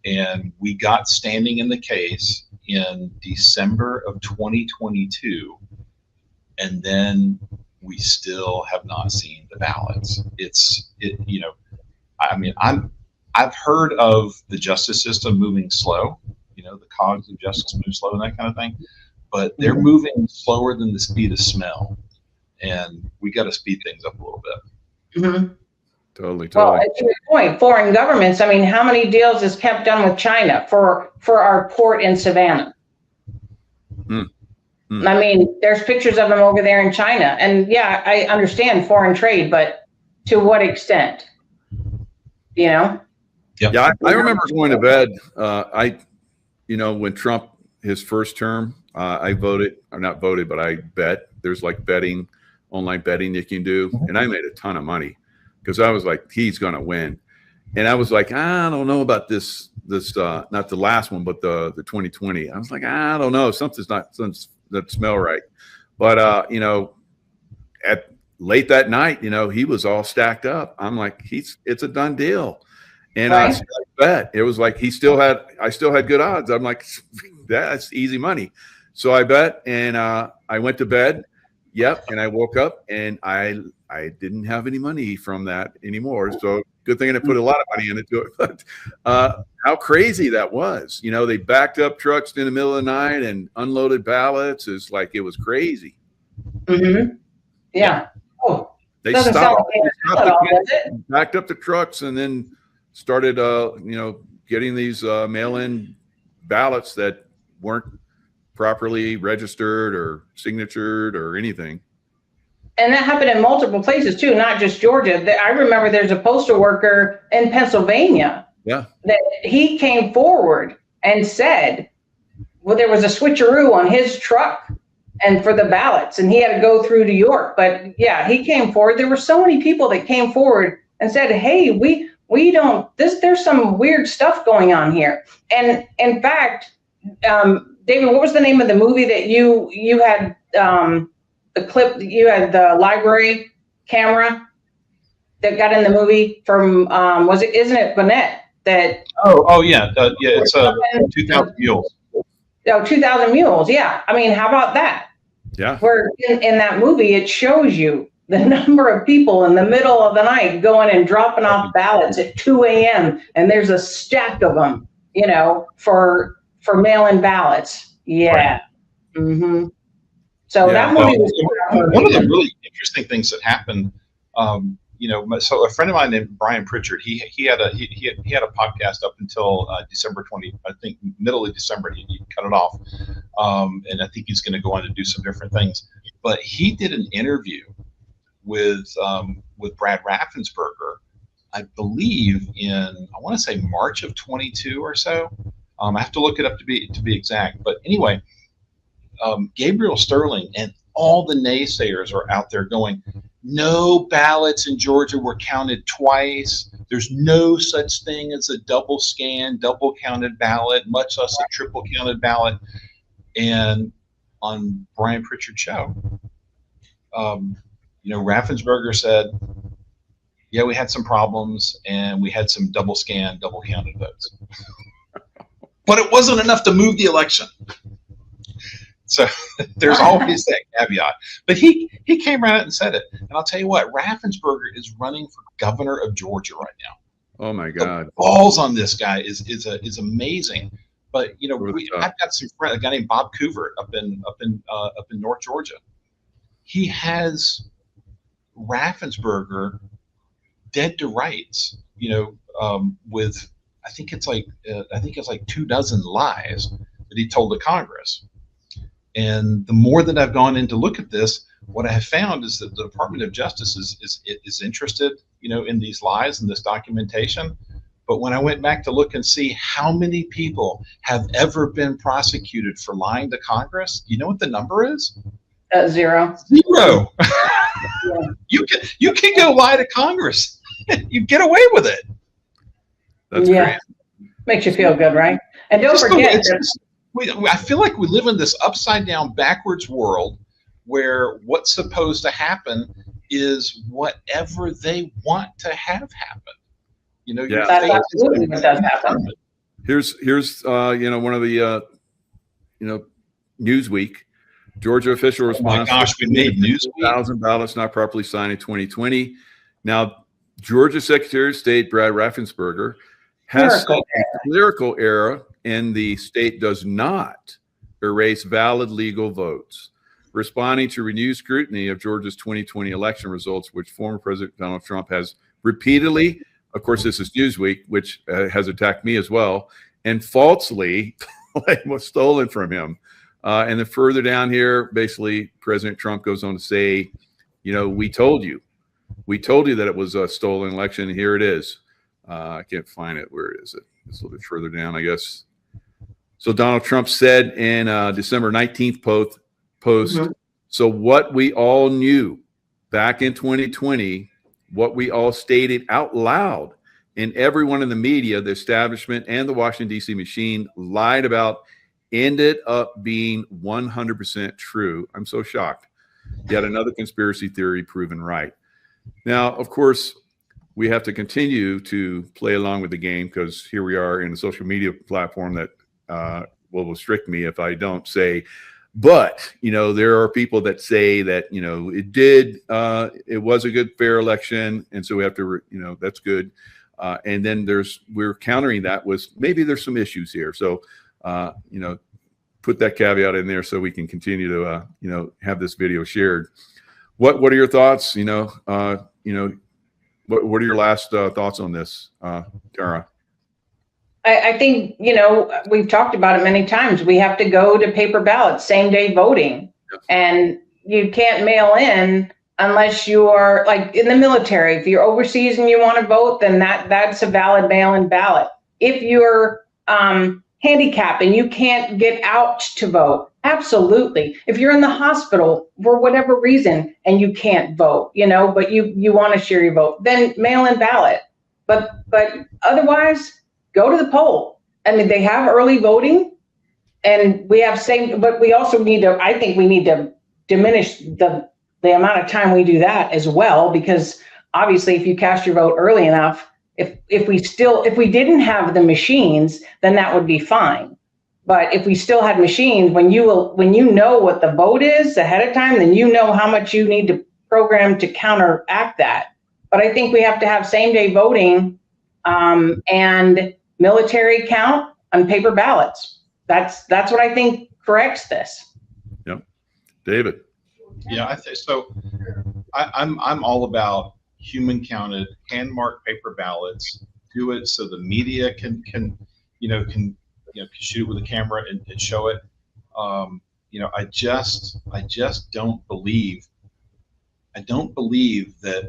and we got standing in the case in December of 2022, and then we still have not seen the ballots. I've heard of the justice system moving slow, the cogs of justice move slow and that kind of thing, but they're moving slower than the speed of smell, and we got to speed things up a little bit. Mm-hmm. Totally. Well, to your point, foreign governments, I mean, how many deals is kept done with China for our port in Savannah? I mean, there's pictures of them over there in China. And yeah, I understand foreign trade, but to what extent? Yeah, I remember going to bed. When Trump, his first term, I voted, or not voted, but I bet. There's like online betting you can do. And I made a ton of money because I was like, he's going to win. And I was like, I don't know about this, not the last one, but the 2020. I was like, I don't know. Something that smell right. But, at late that night, he was all stacked up. I'm like, it's a done deal. And I bet it was like, I still had good odds. I'm like, that's easy money. So I bet, and I went to bed. Yep. And I woke up and I didn't have any money from that anymore. So good thing I put a lot of money into it. But how crazy that was. They backed up trucks in the middle of the night and unloaded ballots. It was crazy. Mm-hmm. Yeah. Oh, They doesn't sound like backed up the trucks and then started, getting these mail-in ballots that weren't properly registered or signatured or anything. And that happened in multiple places too, not just Georgia. I remember there's a postal worker in Pennsylvania. Yeah. That he came forward and said, well, there was a switcheroo on his truck and for the ballots, and he had to go through New York. But yeah, he came forward. There were so many people that came forward and said, hey, we don't, there's some weird stuff going on here. And in fact, David, what was the name of the movie that you had, the clip, you had the library camera that got in the movie from, isn't it Burnett that? Oh yeah. It's 2,000 Mules. Oh, 2,000 Mules. Yeah. I mean, how about that? Yeah. Where in that movie, it shows you the number of people in the middle of the night going and dropping off ballots at 2 a.m. And there's a stack of them, for mail-in ballots. Yeah. Right. Mm-hmm. So that movie was one of the really interesting things that happened. So a friend of mine named Brian Pritchard, he had a podcast up until December 20, I think middle of December. He cut it off, and I think he's going to go on to do some different things. But he did an interview with Brad Raffensperger, I believe I want to say March of 22 or so. I have to look it up to be exact. But anyway, Gabriel Sterling and all the naysayers are out there going, no ballots in Georgia were counted twice. There's no such thing as a double counted ballot, much less a triple counted ballot. And on Brian Pritchard's show, Raffensperger said, yeah, we had some problems and we had some double counted votes. But it wasn't enough to move the election. So there's always that caveat. But he came right out and said it. And I'll tell you what, Raffensperger is running for governor of Georgia right now. Oh my God! The balls on this guy is amazing. But you know, I've got some friend, a guy named Bob Couvert up in North Georgia. He has Raffensperger dead to rights. You know, with I think it's like 24 lies that he told the Congress. And the more that I've gone in to look at this, what I have found is that the Department of Justice is interested, you know, in these lies and this documentation. But when I went back to look and see how many people have ever been prosecuted for lying to Congress, you know what the number is? 0. 0. You can go lie to Congress. You get away with it. That's great. Makes you feel good, right? And don't forget, I feel like we live in this upside down, backwards world where what's supposed to happen is whatever they want to have happen. You know, that's absolutely what does happen. Here's you know, one of the you know, Newsweek, Georgia official response. Oh my gosh, we made Newsweek. 1,000 ballots not properly signed in 2020. Now, Georgia Secretary of State Brad Raffensperger has said a clerical error in the state does not erase valid legal votes. Responding to renewed scrutiny of Georgia's 2020 election results, which former President Donald Trump has repeatedly, of course, this is Newsweek, which has attacked me as well, and falsely was stolen from him. And then further down here, basically, President Trump goes on to say, you know, we told you that it was a stolen election. Here it is. I can't find it. Where is it? It's a little bit further down, I guess. So Donald Trump said in December 19th post, so what we all knew back in 2020, what we all stated out loud, and everyone in the media, the establishment, and the Washington, D.C. machine lied about ended up being 100% true. I'm so shocked. Yet another conspiracy theory proven right. Now, of course, we have to continue to play along with the game because here we are in a social media platform that will restrict me if I don't say. But, you know, there are people that say that, you know, it was a good, fair election. And so we have to, you know, that's good. And then we're countering that with maybe there's some issues here. So, you know, put that caveat in there so we can continue to, you know, have this video shared. What are your thoughts? You know, what are your last thoughts on this, Tara? I think, you know, we've talked about it many times. We have to go to paper ballots, same day voting. Yes. And you can't mail in unless you are like in the military. If you're overseas and you want to vote, then that's a valid mail-in ballot. If you're handicapped and you can't get out to vote, absolutely. If you're in the hospital for whatever reason and you can't vote, you know, but you want to share your vote, then mail-in ballot. But otherwise, go to the poll. I mean, they have early voting, and we have but we also need to. I think we need to diminish the amount of time we do that as well, because obviously, if you cast your vote early enough, if we didn't have the machines, then that would be fine. But if we still had machines, when you know what the vote is ahead of time, then you know how much you need to program to counteract that. But I think we have to have same day voting and military count on paper ballots. That's what I think corrects this. Yep. David. Yeah, I think so. I'm all about human counted, hand marked paper ballots. Do it so the media can shoot it with a camera and show it. You know, I just don't believe. I don't believe that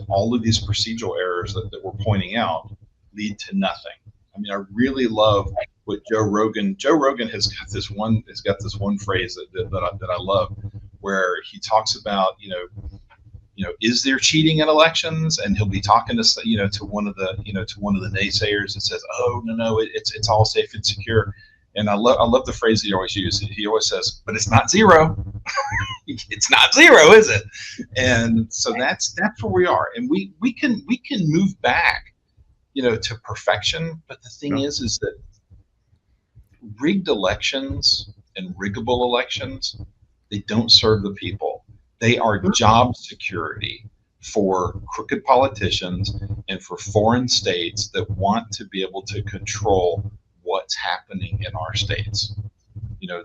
all of these procedural errors that we're pointing out lead to nothing. I mean, I really love what Joe Rogan has got this one phrase that I love, where he talks about, you know, is there cheating in elections? And he'll be talking to one of the naysayers that says, oh, no, it's all safe and secure. And I love the phrase he always uses. He always says, but it's not zero. It's not zero, is it? And so that's where we are. And we can move back, to perfection. But the thing is that rigged elections and riggable elections, they don't serve the people. They are job security for crooked politicians and for foreign states that want to be able to control what's happening in our states.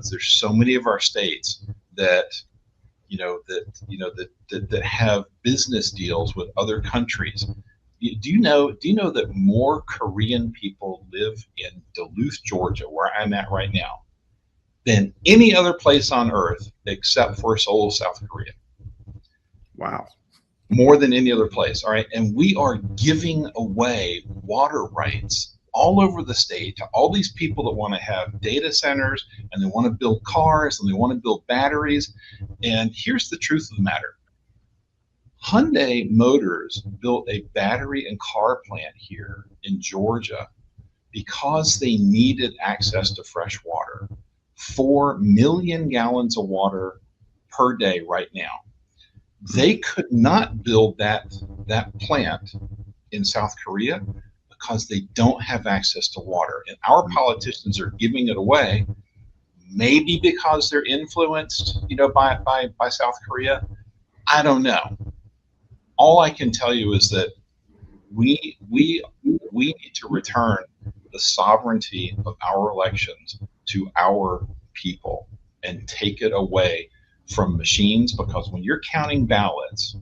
There's so many of our states that that have business deals with other countries. Do you know that more Korean people live in Duluth, Georgia, where I'm at right now, than any other place on earth except for Seoul, South Korea? Wow. More than any other place. All right. And we are giving away water rights all over the state to all these people that want to have data centers, and they want to build cars, and they want to build batteries. And here's the truth of the matter. Hyundai Motors built a battery and car plant here in Georgia because they needed access to fresh water. 4 million gallons of water per day right now. They could not build that plant in South Korea because they don't have access to water. And our politicians are giving it away, maybe because they're influenced, by South Korea. I don't know. All I can tell you is that we need to return the sovereignty of our elections to our people and take it away from machines, because when you're counting ballots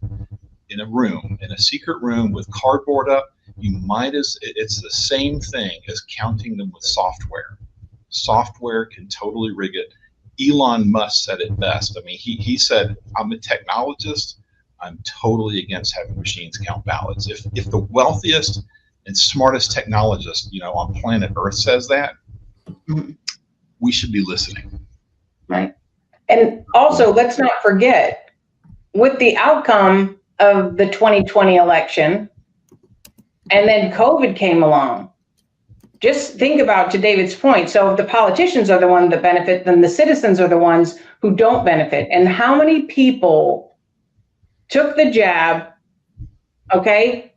in a secret room with cardboard up, it's the same thing as counting them with software. Software can totally rig it. Elon Musk said it best. I mean, he said, I'm a technologist. I'm totally against having machines count ballots. If the wealthiest and smartest technologist, on planet Earth says that, we should be listening. Right. And also, let's not forget, with the outcome of the 2020 election, and then COVID came along. Just think about, to David's point, so if the politicians are the ones that benefit, then the citizens are the ones who don't benefit. And how many people took the jab,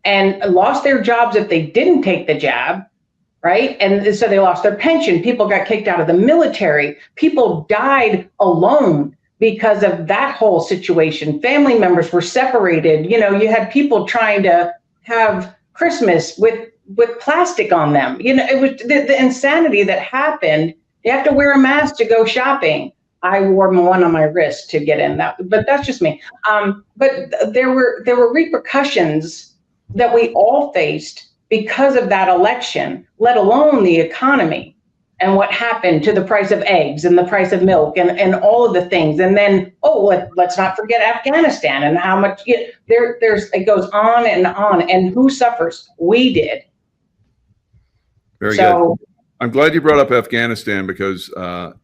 and lost their jobs if they didn't take the jab, right? And so they lost their pension. People got kicked out of the military. People died alone because of that whole situation. Family members were separated. You had people trying to have Christmas with plastic on them. It was the insanity that happened. You have to wear a mask to go shopping. I wore one on my wrist to get in that, but that's just me. But there were repercussions that we all faced because of that election, let alone the economy and what happened to the price of eggs and the price of milk and all of the things. And then, let's not forget Afghanistan and how much it goes on. And who suffers? We did. Very good. I'm glad you brought up Afghanistan because,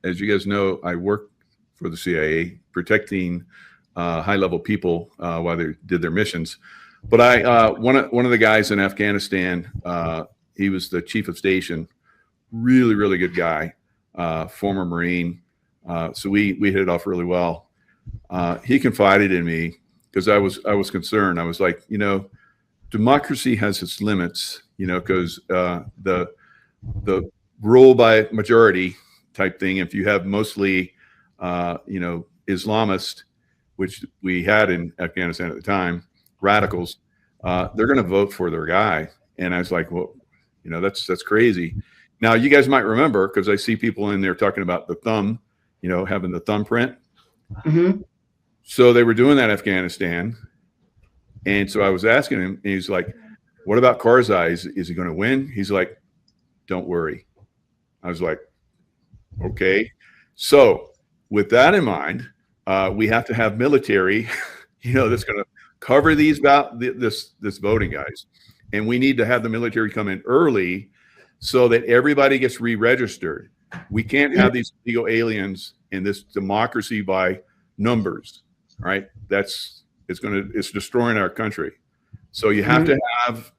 as you guys know, I worked for the CIA protecting high-level people while they did their missions. But one of the guys in Afghanistan, he was the chief of station, really, really good guy, former Marine. So we hit it off really well. He confided in me because I was concerned. I was like, democracy has its limits, because the rule by majority type thing, if you have mostly, Islamist, which we had in Afghanistan at the time, radicals, they're going to vote for their guy. And I was like, well, that's crazy. Now you guys might remember, because I see people in there talking about the thumb, having the thumbprint. Mm-hmm. So they were doing that in Afghanistan. And so I was asking him, and he's like, what about Karzai? Is he going to win? He's like, don't worry. I was like, okay. So with that in mind, we have to have military, that's going to cover this voting, guys. And we need to have the military come in early so that everybody gets re-registered. We can't have these illegal aliens in this democracy by numbers, right? It's destroying our country. So you have to have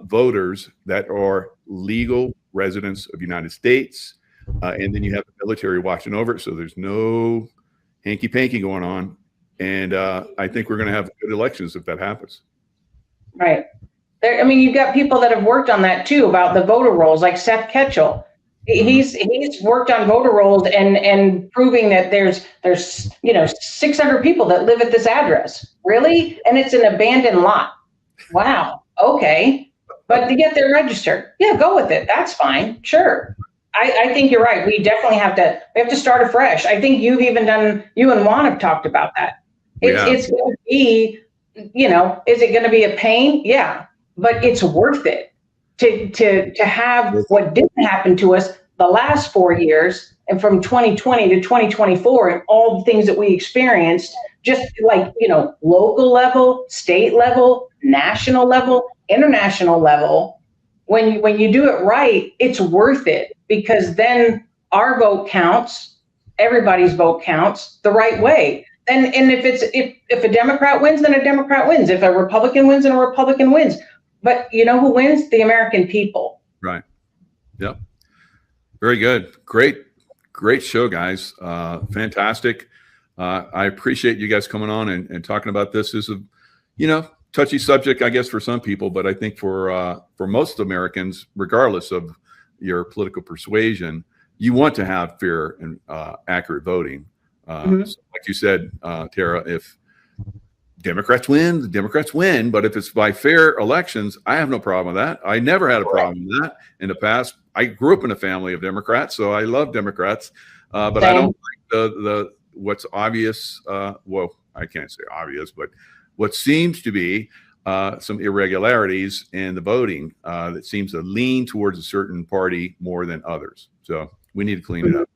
voters that are legal residents of the United States, and then you have the military watching over it, so there's no hanky-panky going on. And I think we're going to have good elections if that happens. Right. There, I mean, you've got people that have worked on that too, about the voter rolls, like Seth Ketchel. He's worked on voter rolls and proving that there's 600 people that live at this address. Really? And it's an abandoned lot. Wow. Okay. But yet they're registered. Yeah, go with it. That's fine. Sure. I think you're right. We definitely have to start afresh. I think you and Juan have talked about that. It's going to be, is it going to be a pain? Yeah, but it's worth it to have what didn't happen to us the last 4 years, and from 2020 to 2024, and all the things that we experienced, just like, local level, state level, national level, international level. When you do it right, it's worth it, because then our vote counts, everybody's vote counts the right way. And if a Democrat wins, then a Democrat wins. If a Republican wins, then a Republican wins. But you know who wins? The American people. Right. Yep. Very good. Great show, guys. Fantastic. I appreciate you guys coming on and talking about this. This is a, touchy subject, I guess, for some people, but I think for most Americans, regardless of your political persuasion, you want to have fair and accurate voting. So like you said, Tara, if Democrats win, the Democrats win. But if it's by fair elections, I have no problem with that. I never had a problem with that in the past. I grew up in a family of Democrats, so I love Democrats. But I don't like the what's obvious. Well, I can't say obvious, but what seems to be some irregularities in the voting that seems to lean towards a certain party more than others. So we need to clean it up.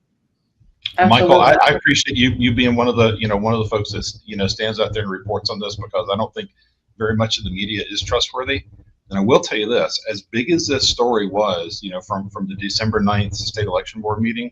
Absolutely. Michael, I appreciate you being one of the folks that stands out there and reports on this, because I don't think very much of the media is trustworthy. And I will tell you this: as big as this story was, from the December 9th state election board meeting,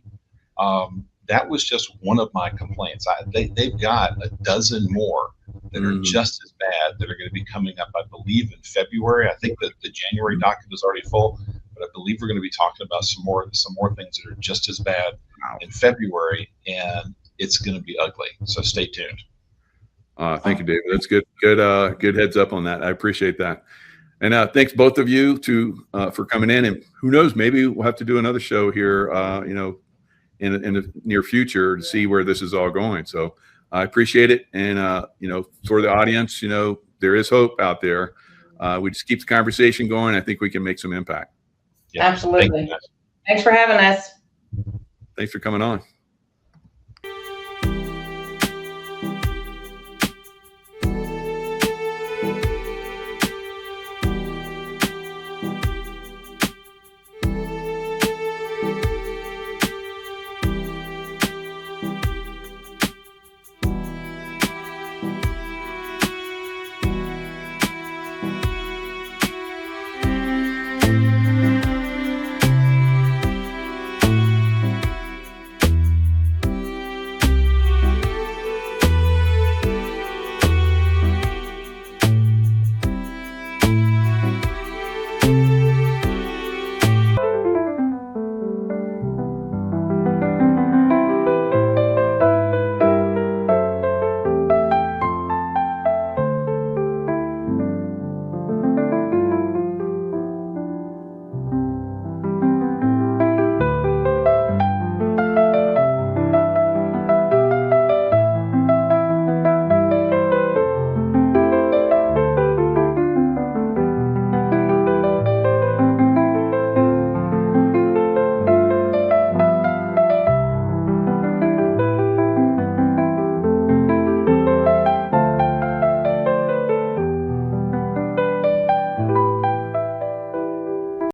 that was just one of my complaints. They've got a dozen more that are just as bad that are going to be coming up, I believe, in February. I think that the January docket is already full, but I believe we're going to be talking about some more things that are just as bad in February, and it's going to be ugly. So stay tuned. Thank you, David. That's good. Good heads up on that. I appreciate that. And thanks both of you for coming in. And who knows, maybe we'll have to do another show here, in the near future to see where this is all going. So I appreciate it. And, for the audience, there is hope out there. We just keep the conversation going. I think we can make some impact. Yeah. Absolutely. Thanks for having us. Thanks for coming on.